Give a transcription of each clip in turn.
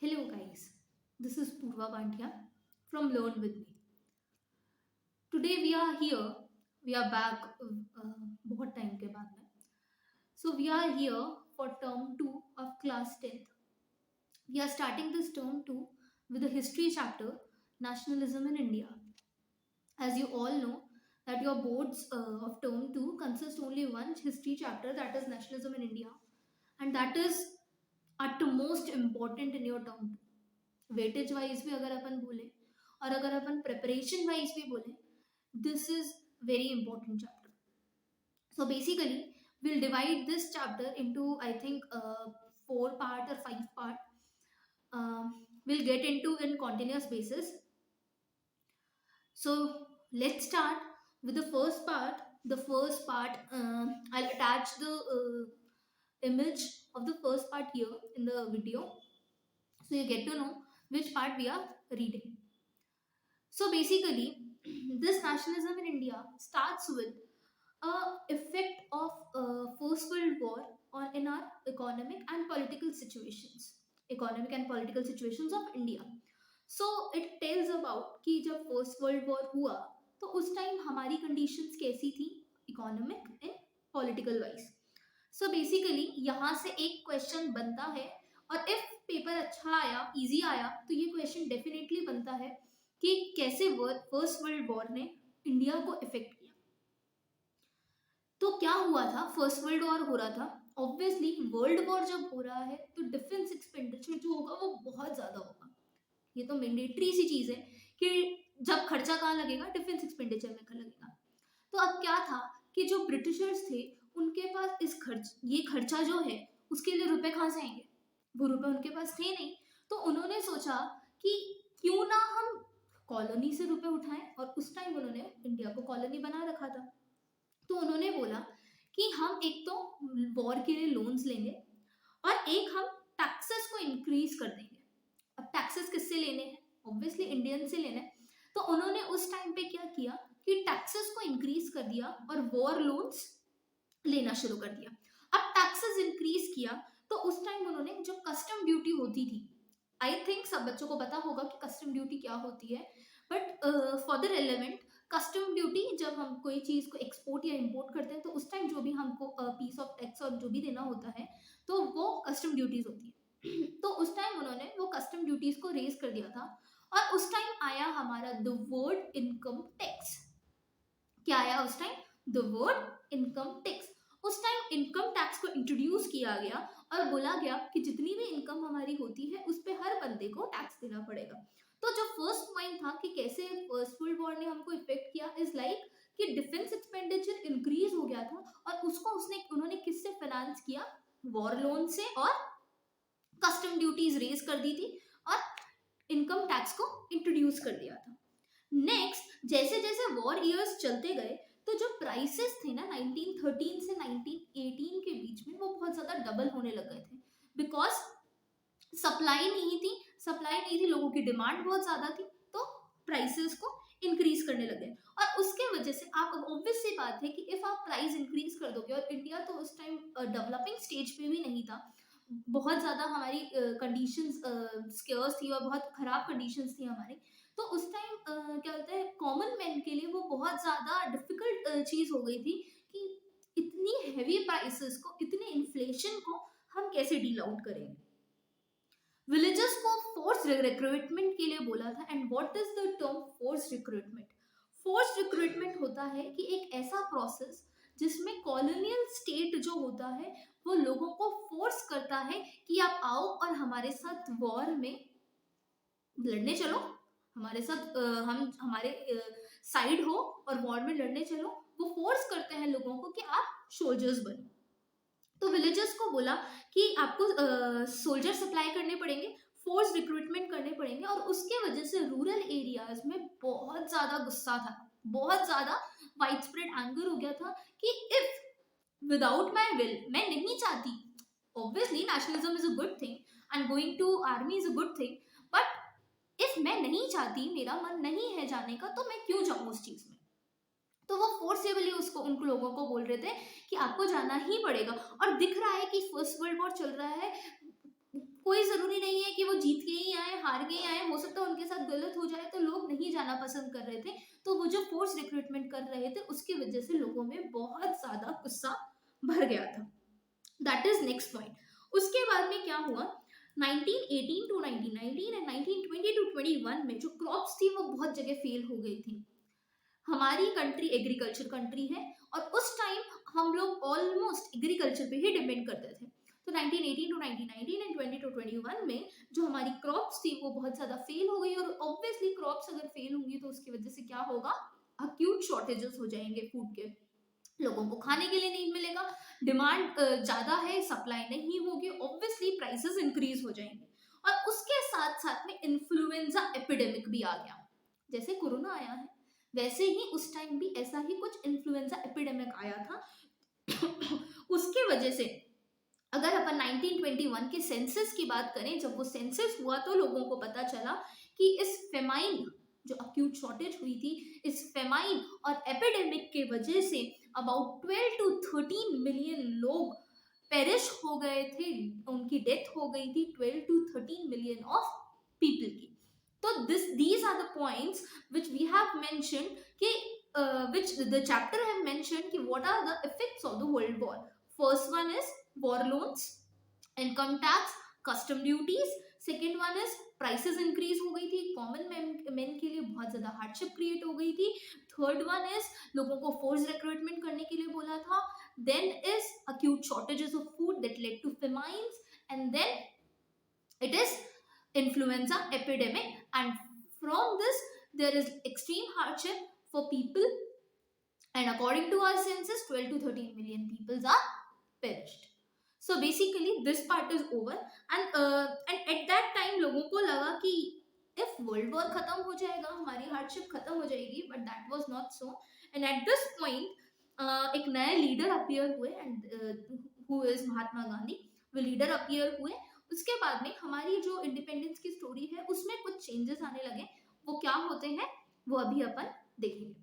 Hello guys, this is Purva Pandya from Learn With Me. Today we are back बहुत time के बाद में. So we are here for term 2 of class 10th. We are starting this term 2 with the history chapter, Nationalism in India. As you all know that your boards of term 2 consist only one history chapter, that is Nationalism in India, and that is at most important in your term 2. Weightage wise भी अगर अपन बोले और अगर अपन preparation wise भी बोले, this is very important chapter. So basically we'll divide this chapter into I think 4 part or 5 part. We'll get into in continuous basis. So let's start with the first part. The first part, I'll attach the image of the first part here in the video, so you get to know which part we are reading. So basically, this nationalism in India starts with a effect of First World War on in our economic and political situations, of India. So it tells about कि जब First World War हुआ तो उस time हमारी conditions कैसी थी, economic and political wise. So basically यहाँ से एक question बनता है, और if पेपर अच्छा आया, इजी आया, तो ये क्वेश्चन डेफिनेटली बनता है कि कैसे फर्स्ट वर्ल्ड वॉर ने इंडिया को इफेक्ट किया. तो क्या हुआ था, फर्स्ट वर्ल्ड वॉर हो रहा था. ऑब्वियसली वर्ल्ड वॉर जब हो रहा है तो डिफेंस एक्सपेंडिचर जो होगा वो बहुत ज्यादा होगा. ये तो मैंडेटरी सी चीज है कि जब खर्चा कहाँ लगेगा, डिफेंस एक्सपेंडिचर में लगेगा. तो अब क्या था कि जो ब्रिटिशर्स थे उनके पास ये खर्चा जो है उसके लिए रुपए कहाँ से आएंगे, वो रुपए उनके पास थे नहीं. तो उन्होंने सोचा कि क्यों ना हम कॉलोनी से रुपए उठाएं, और उस टाइम उन्होंने इंडिया को कॉलोनी बना रखा था. तो उन्होंने बोला कि हम एक तो वॉर के लिए लोन्स लेंगे और एक हम टैक्सेस को इंक्रीज कर देंगे. अब टैक्सेस किससे लेने हैं, ऑब्वियसली इंडियन से लेना है. तो उन्होंने उस टाइम पे क्या किया कि टैक्सेस को इंक्रीज कर दिया और वॉर लोन्स लेना शुरू कर दिया. अब टैक्सेस इंक्रीज किया तो उस टाइम उन्होंने जो कस्टम ड्यूटी होती थी, आई थिंक सब बच्चों को पता होगा कि कस्टम ड्यूटी क्या होती है, but for the relevant, custom duty जब हम कोई चीज को एक्सपोर्ट या इंपोर्ट करते हैं तो उस टाइम जो भी हमको पीस ऑफ टैक्स और जो भी देना होता है तो वो कस्टम ड्यूटीज होती है. तो उस टाइम उन्होंने वो कस्टम ड्यूटीज को रेज कर दिया था, और उस टाइम आया हमारा द वर्ड इनकम टैक्स. क्या आया उस time, the word income tax. उस टाइम इनकम टैक्स को इंट्रोड्यूस किया गया और बोला गया कि जितनी भी इनकम हमारी होती है उस पे हर बंदे को टैक्स देना पड़ेगा. तो जो फर्स्ट पॉइंट था कि कैसे फर्स्ट वर्ल्ड वॉर ने हमको इफेक्ट किया, इज लाइक कि डिफेंस एक्सपेंडिचर इंक्रीज हो गया था, और उसको उन्होंने किससे फाइनेंस किया, वॉर लोन से, और कस्टम ड्यूटीज रेज कर दी थी और इनकम टैक्स को इंट्रोड्यूस कर दिया था. नेक्स्ट, जैसे जैसे वॉर ईयर्स चलते गए तो जो प्राइसेस थे ना 1913 से 1918 के बीच में वो बहुत ज्यादा डबल होने लग गए थे, बिकॉज सप्लाई नहीं थी, लोगों की डिमांड बहुत ज्यादा थी, तो प्राइसेस को इंक्रीज करने लगे. और उसके वजह से आप, ऑब्वियस सी बात है कि इफ आप प्राइस इंक्रीज कर दोगे, और इंडिया तो उस टाइम डेवलपिंग स्टेज पे भी नहीं था, बहुत ज्यादा हमारी कंडीशंस स्केर्स थी और बहुत खराब कंडीशंस थी हमारी. तो उस टाइम क्या बोलते हैं, कॉमन मैन के लिए वो बहुत ज्यादा डिफिकल्ट चीज हो गई थी कि इतनी हैवी प्राइसेस को, इतने इन्फ्लेशन को हम कैसे डील आउट करेंगे. विलेजर्स को फोर्स रिक्रूटमेंट के लिए बोला था. And what is the term force recruitment? Force recruitment होता है कि एक ऐसा प्रोसेस जिसमें कॉलोनियल स्टेट जो होता है वो लोगों को फोर्स करता है कि आप आओ और हमारे साथ वॉर में लड़ने चलो, हमारे साथ हम हमारे साइड हो और वॉर में लड़ने चलो. वो फोर्स करते हैं लोगों को कि आप सोल्जर्स बनो. तो विलेजर्स को बोला कि आपको सोल्जर सप्लाई करने पड़ेंगे, फोर्स रिक्रूटमेंट करने पड़ेंगे. और उसके वजह से रूरल एरियाज में बहुत ज्यादा गुस्सा था, बहुत ज्यादा वाइड स्प्रेड एंगर हो गया था कि इफ विदाउट माई विल, मैं नहीं चाहती, obviously nationalism is a good thing and going to army is a good thing, but if मैं नहीं चाहती, मेरा मन नहीं है जाने का, तो मैं क्यों जाऊं उस चीज में. तो वो फोर्सेबली उसको, उन लोगों को बोल रहे थे कि आपको जाना ही पड़ेगा. और दिख रहा है कि फर्स्ट वर्ल्ड वॉर चल रहा है, कोई जरूरी नहीं है कि वो जीत के ही आए, हार के ही आए, हो सकता है उनके साथ गलत हो जाए तो लोग नहीं जाना पसंद कर रहे थे। तो वो जो फोर्स रिक्रूटमेंट कर रहे थे उसकी वजह से लोगों में बहुत ज्यादा गुस्सा भर गया था। That is next point. उसके बाद में क्या हुआ, 1918 टू 1919 एंड 1920 टू 21 में जो क्रॉप्स थी वो बहुत जगह फेल हो गई थी। हमारी कंट्री एग्रीकल्चर कंट्री है और उस टाइम हम लोग ऑलमोस्ट एग्रीकल्चर पे ही डिपेंड करते थे। तो 1918 टू 1919 एंड 20 टू 21 में जो हमारी क्रॉप्स थी वो बहुत ज्यादा फेल हो गई, और ऑब्वियसली क्रॉप्स अगर फेल होंगी तो उसकी वजह से क्या होगा, अक्यूट शॉर्टेजेस हो जाएंगे फूड के, लोगों को खाने के लिए नहीं मिलेगा, डिमांड ज्यादा है, सप्लाई नहीं होगी, ऑब्वियसली प्राइसेस इंक्रीज हो जाएंगे। और उसके साथ साथ में इन्फ्लुएंजा एपिडेमिक भी आ गया। जैसे कोरोना आया है वैसे ही उस टाइम भी ऐसा ही कुछ इन्फ्लुएंजा एपिडेमिक आया था। उसके वजह से अगर अपन 1921 के सेंसस की बात करें, जब वो सेंसस हुआ तो लोगों को पता चला कि इस फेमाइन, जो अक्यूट शॉर्टेज हुई थी, इस फेमाइन और एपिडेमिक के वजह से अबाउट 12 टू 13 मिलियन लोग पेरिश हो गए थे, उनकी डेथ हो गई थी 12 टू 13 मिलियन ऑफ पीपल की। तो these are the points which we have mentioned कि which the chapter have mentioned कि what are the effects of the world war. First one is war loans, income tax, custom duties. Second one is prices increase हो गई थी, common man के लिए बहुत ज्यादा hardship create हो गई थी। थर्ड वन इज लोगों को फोर्स रिक्रूटमेंट करने के लिए बोला था। Then is acute shortages of food that led to famines, and then it is influenza epidemic, and from this there is extreme hardship for people, and according to our census 12 to 13 million people are perished. So basically this part is over, and at that time लोगों को लगा कि if world war खत्म हो जाएगा हमारी hardship खत्म हो जाएगी, but that was not so. And at this point एक नए लीडर अपीयर हुए, and who is Mahatma Gandhi, वो लीडर अपीयर हुए। उसके बाद में हमारी जो इंडिपेंडेंस की स्टोरी है उसमें कुछ चेंजेस आने लगे, वो क्या होते हैं वो अभी अपन देखेंगे।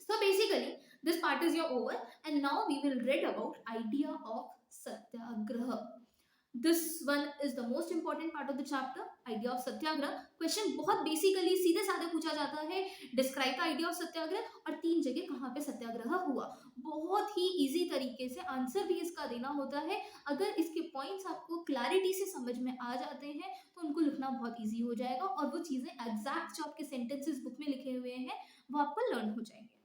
So basically this part is your over, and now we will read about idea of satyagraha. This one is the most important part of the chapter, idea of satyagraha. Question बहुत बेसिकली सीधे साधे पूछा जाता है, describe the idea of सत्याग्रह और 3 जगह कहाँ पे सत्याग्रह हुआ। बहुत ही इजी तरीके से आंसर भी इसका देना होता है। अगर इसके पॉइंट्स आपको क्लैरिटी से समझ में आ जाते हैं तो उनको लिखना बहुत इजी हो जाएगा, और वो चीजें एग्जैक्ट जो आपके सेंटेंसेस बुक में लिखे हुए हैं वो आपको लर्न हो जाएंगे।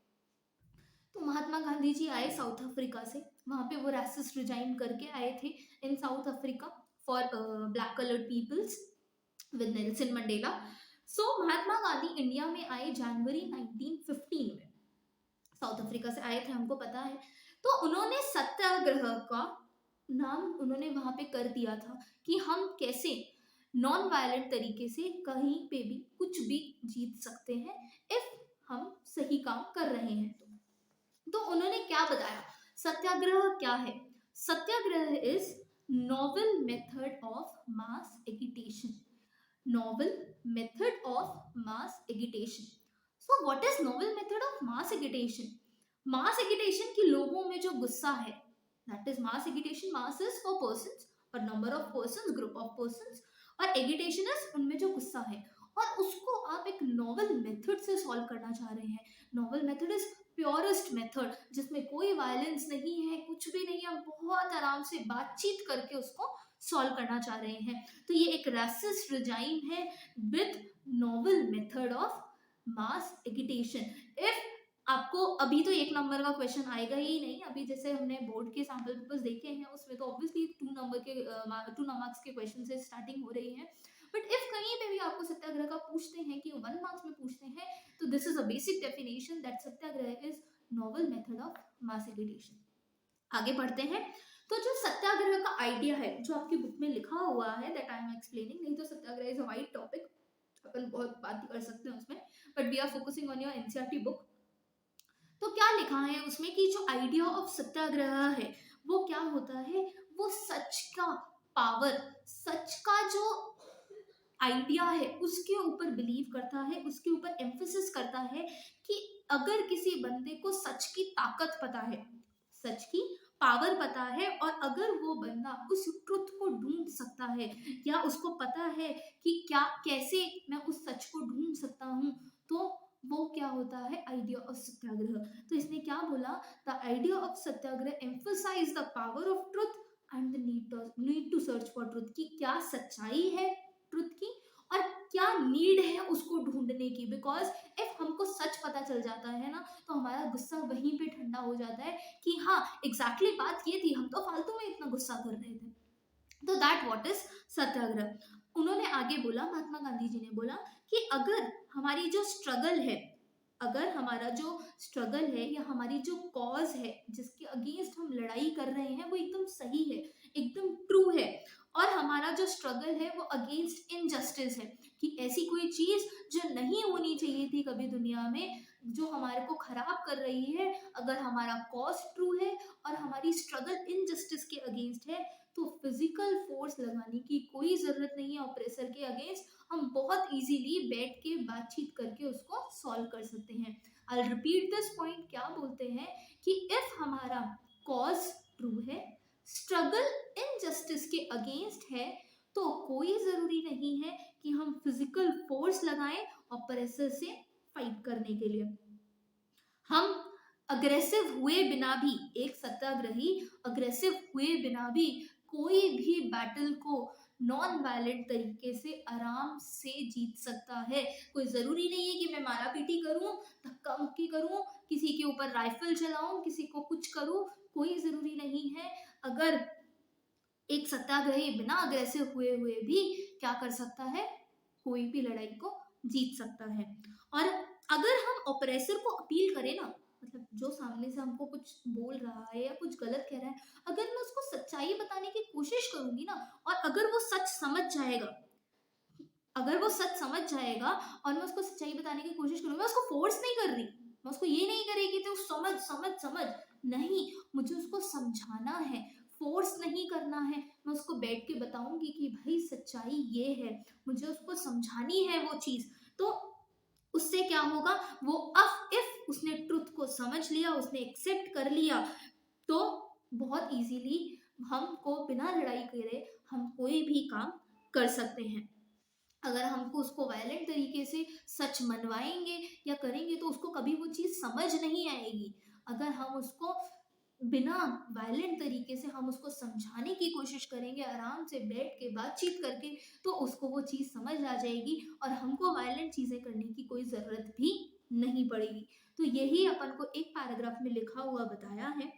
तो महात्मा गांधी जी आए साउथ अफ्रीका से, वहां पे वो रासिस्ट रिजाइन करके आए थे in South Africa for black coloured peoples with Nelson Mandela. So Mahatma Gandhi India में आए जनवरी 1915 में, साउथ अफ्रीका से आए थे हमको पता है। तो उन्होंने सत्याग्रह का नाम उन्होंने वहां पे कर दिया था कि हम कैसे नॉन वायलेंट तरीके से कहीं पे भी कुछ भी जीत सकते हैं इफ हम सही काम कर रहे हैं। तो उन्होंने क्या बताया, सत्याग्रह क्या है। Satyagraha is novel method of mass agitation, novel method of mass agitation. So what is novel method of mass agitation? Mass agitation की लोगों में जो गुस्सा है, that is mass agitation. Mass is for persons और number of persons, group of persons, और agitation is उनमें जो गुस्सा है, और उसको आप एक नोवेल मेथड से सॉल्व करना चाह रहे हैं। Novel method is purest method, जिसमें कोई वायलेंस नहीं है, कुछ भी नहीं, हम बहुत आराम से बातचीत करके उसको सॉल्व करना चाह रहे हैं। तो ये एक रासिस्ट रिजाइम है with novel method of mass agitation. If आपको अभी तो 1 नंबर का क्वेश्चन आएगा ही नहीं, अभी जैसे हमने बोर्ड के सैम्पल पेपर्स देखे हैं उसमें तो ऑब्वियसली 2 मार्क्स के क्वेश्चन से स्टार्टिंग हो रही है। बट इफ कहीं पे भी आपको सत्याग्रह का पूछते हैं कि 1 मार्क्स में पूछते हैं, तो this is a basic definition that Satyagraha is novel method of mass agitation. आगे बढ़ते हैं। तो जो सत्याग्रह का आइडिया है जो आपकी बुक में लिखा हुआ है दैट आई एम एक्सप्लेनिंग, नहीं तो satyagraha is a wide topic, अपन बहुत बात कर सकते हैं उसमें, but we are focusing on your NCERT book. तो क्या लिखा है उसमें कि जो आइडिया ऑफ सत्याग्रह है वो क्या होता है, वो सच का पावर, सच का जो आइडिया है उसके ऊपर बिलीव करता है, उसके ऊपर एम्फेसिस करता है कि अगर किसी बंदे को सच की ताकत पता है, सच की पावर पता है और अगर वो बंदा उस ट्रुथ को ढूंढ सकता है या उसको पता है कि क्या कैसे मैं उस सच को ढूंढ सकता हूँ, तो वो क्या होता है, आइडिया ऑफ सत्याग्रह। तो इसने क्या बोला, the idea of satyagraha emphasise the power of truth and the need to search for truth, की क्या सच्चाई है ट्रुथ की और क्या नीड है उसको ढूंढने की। बिकॉज इफ हमको सच पता चल जाता है ना, तो हमारा गुस्सा वहीं पे ठंडा हो जाता है कि हाँ एग्जैक्टली बात ये थी, हम तो फालतू में इतना गुस्सा कर रहे थे। तो दैट व्हाट इज सत्याग्रह। उन्होंने आगे बोला, महात्मा गांधी जी ने बोला कि अगर हमारी जो स्ट्रगल है, अगर हमारा जो स्ट्रगल है या हमारी जो कॉज है जिसके अगेंस्ट हम लड़ाई कर रहे हैं वो एकदम सही है, एकदम ट्रू है, और हमारा जो स्ट्रगल है वो अगेंस्ट इनजस्टिस है, कि ऐसी कोई चीज जो नहीं होनी चाहिए थी कभी दुनिया में, जो हमारे को खराब कर रही है, अगर हमारा कॉज ट्रू है और हमारी स्ट्रगल इनजस्टिस के अगेंस्ट है, तो फिजिकल फोर्स लगाने की कोई जरूरत नहीं है ऑपरेसर के अगेंस्ट। हम बहुत इजीली बैठ के बातचीत करके उसको सॉल्व कर सकते हैं। आई रिपीट दिस पॉइंट, क्या बोलते हैं कि इफ हमारा कॉज ट्रू है, स्ट्रगल इनजस्टिस के अगेंस्ट है, तो कोई जरूरी नहीं है कि हम फिजिकल फोर्स लगाएं ऑपरेसर से फाइट करने के लिए। हम अग्रेसिव हुए बिना भी, एक सत्याग्रही अग्रेसिव हुए बिना भी कोई भी बैटल को नॉन वायलेंट तरीके से आराम से जीत सकता है। कोई जरूरी नहीं है कि मैं मारा पीटी करूं, धक्का मुक्की करूं, किसी के ऊपर राइफल चलाऊं, किसी को कुछ करूं, कोई जरूरी नहीं है। अगर एक सत्याग्रही बिना अग्रेसिव हुए हुए भी क्या कर सकता है, कोई भी लड़ाई को जीत सकता है। और अगर हम ऑपरेसर को अपील करें ना, मतलब जो सामने से हमको कुछ बोल रहा है या कुछ गलत कह रहा है, अगर मैं उसको सच्चाई बताने की कोशिश करूंगी ना, और अगर वो सच समझ जाएगा, अगर वो सच समझ जाएगा और मैं उसको सच्चाई बताने की कोशिश करूंगी, मैं उसको फोर्स नहीं कर रही, मैं उसको ये नहीं करेगी तो समझ समझ समझ, नहीं, मुझे उसको समझाना है, फोर्स नहीं करना है। मैं उसको बैठ के बताऊंगी कि भाई सच्चाई ये है, मुझे उसको समझानी है वो चीज। तो उससे क्या होगा, वो अफ इफ उसने ट्रुथ को समझ लिया, उसने एक्सेप्ट कर लिया, तो बहुत इजीली हमको बिना लड़ाई करे हम कोई भी काम कर सकते हैं। अगर हमको उसको वायलेंट तरीके से सच मनवाएंगे या करेंगे तो उसको कभी वो चीज़ समझ नहीं आएगी। अगर हम उसको बिना वायलेंट तरीके से हम उसको समझाने की कोशिश करेंगे, आराम से बैठ के बातचीत करके, तो उसको वो चीज़ समझ आ जाएगी और हमको वायलेंट चीज़ें करने की कोई ज़रूरत भी नहीं पड़ेगी। तो यही अपन को एक पैराग्राफ में लिखा हुआ बताया है।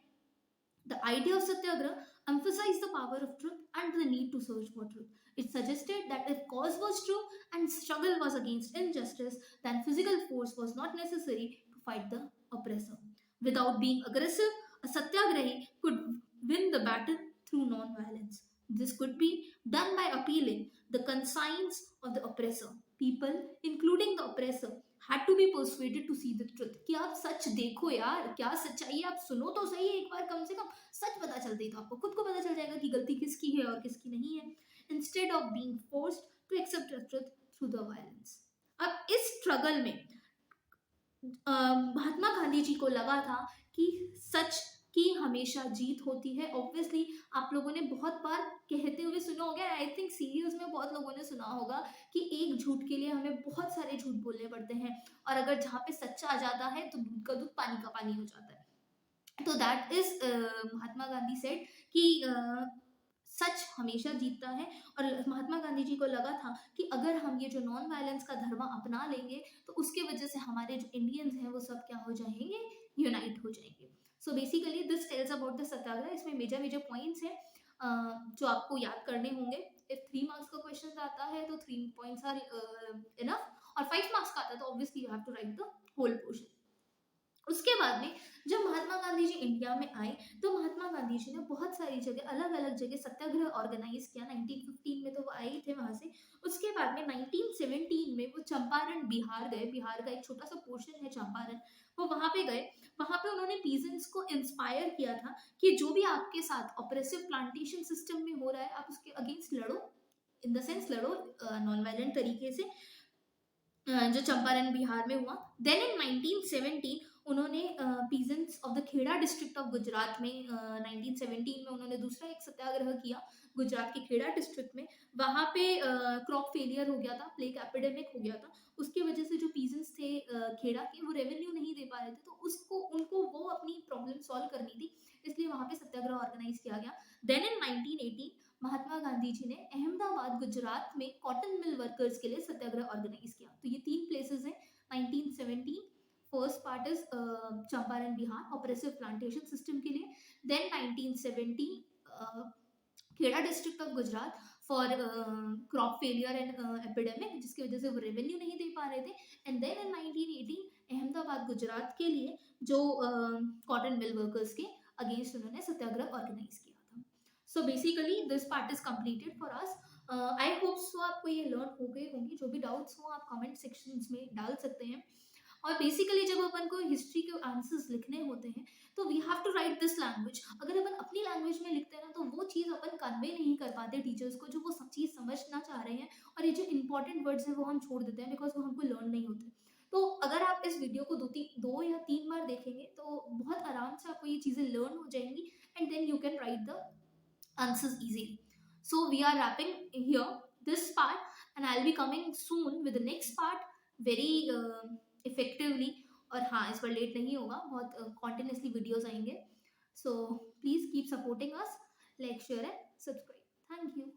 The idea of Satyagraha emphasized the power of truth and the need to search for truth. It suggested that if cause was true and struggle was against injustice, then physical force was not necessary to fight the oppressor. Without being aggressive, a Satyagrahi could win the battle through non-violence. This could be done by appealing the conscience of the oppressor. People, including the oppressor, had to be persuaded to see the truth. कि आप सच देखो यार, क्या सच्चाई है, आप सुनो तो सही एक बार, कम से कम सच पता चलती है तो आपको खुद को पता चल जाएगा कि गलती किसकी है और किसकी नहीं है, instead of being forced to accept the truth through the violence. अब इस स्ट्रगल में महात्मा गांधी जी को लगा था कि सच की हमेशा जीत होती है। ऑब्वियसली आप लोगों ने बहुत बार कहते हुए सुना होगा, आई थिंक सीरियल्स में बहुत लोगों ने सुना होगा कि एक झूठ के लिए हमें बहुत सारे झूठ बोलने पड़ते हैं, और अगर जहाँ पे सच्चा आ जाता है तो दूध का दूध पानी का पानी हो जाता है। तो that is Mahatma Gandhi said कि सच हमेशा जीतता है। और महात्मा गांधी जी को लगा था कि अगर हम ये जो नॉन वायलेंस का धर्म अपना लेंगे तो उसके वजह से हमारे जो इंडियंस हैं वो सब क्या हो जाएंगे, यूनाइट हो जाएंगे। So basically this tells about the Satyagraha. इसमें मेजर मेजर पॉइंट्स हैं जो आपको याद करने होंगे। इफ 3 मार्क्स का क्वेश्चन आता है तो 3 पॉइंट्स आर इनफ, और 5 मार्क्स का आता है तो obviously you have to write the whole portion. उसके बाद में जब महात्मा गांधी जी इंडिया में आए तो महात्मा गांधी जी ने बहुत सारी जगह, अलग अलग जगह सत्याग्रह ऑर्गेनाइज किया। 1915 में तो वो आए ही थे वहां से। उसके बाद में 1917 में वो चंपारण बिहार गए। बिहार का एक छोटा सा पोर्शन है चंपारण, वो वहां पे गए। वहां पे उन्होंने पीजेंट्स को इंस्पायर किया था कि जो भी आपके साथ ऑपरेसिव प्लांटेशन सिस्टम में हो रहा है आप उसके अगेंस्ट लड़ो, इन द सेंस लड़ो नॉन वायलेंट तरीके से, जो चंपारण बिहार में हुआ। देन इन 1917 उन्होंने peasants of the Kheda district of Gujarat में 1917 में उन्होंने दूसरा एक सत्याग्रह किया गुजरात के खेड़ा डिस्ट्रिक्ट में। वहाँ पे क्रॉप फेलियर हो गया था, प्लेग एपिडेमिक हो गया था। उसकी वजह से जो पीजेंट्स थे खेड़ा के, वो रेवेन्यू नहीं दे पा रहे थे, तो उसको उनको वो अपनी प्रॉब्लम सॉल्व करनी थी, इसलिए वहाँ पे सत्याग्रह ऑर्गेनाइज किया गया। देन इन 1918 महात्मा गांधी जी ने अहमदाबाद गुजरात में कॉटन मिल वर्कर्स के लिए सत्याग्रह ऑर्गेनाइज किया। तो ये 3 प्लेसेस हैं 1917। First part is Champaran Bihar, oppressive plantation system के लिए। Then 1970 Kheda district of Gujarat for crop failure and epidemic, जिसकी वजह से वो रेवेन्यू नहीं दे पा रहे थे। And then in 1918 Ahmedabad Gujarat के लिए जो कॉटन मिल वर्कर्स के अगेंस्ट उन्होंने सत्याग्रह ऑर्गेनाइज किया था। सो basically this part is completed for us. I hope so आपको ये लर्न हो गए होंगे। जो भी डाउट्स हो आप कमेंट सेक्शंस में डाल सकते हैं। और बेसिकली जब अपन को हिस्ट्री के आंसर्स लिखने होते हैं तो we have to write this language. अगर अपन अपनी लैंग्वेज में लिखते हैं ना, तो वो चीज़ अपन कन्वे नहीं कर पाते टीचर्स को, जो वो सब चीज़ समझना चाह रहे हैं। और ये जो इंपॉर्टेंट वर्ड्स हैं वो हम छोड़ देते हैं, बिकॉज वो हमको लर्न नहीं होते। तो अगर आप इस वीडियो को दो या तीन बार देखेंगे तो बहुत आराम से आपको ये चीज़ें लर्न हो जाएंगी, and then you can write the answers easily. So we are wrapping here this part, and I'll be coming soon with the next part very effectively. और हाँ, इस बार लेट नहीं होगा, बहुत continuously videos आएंगे. So please keep supporting us, like, share and subscribe. Thank you.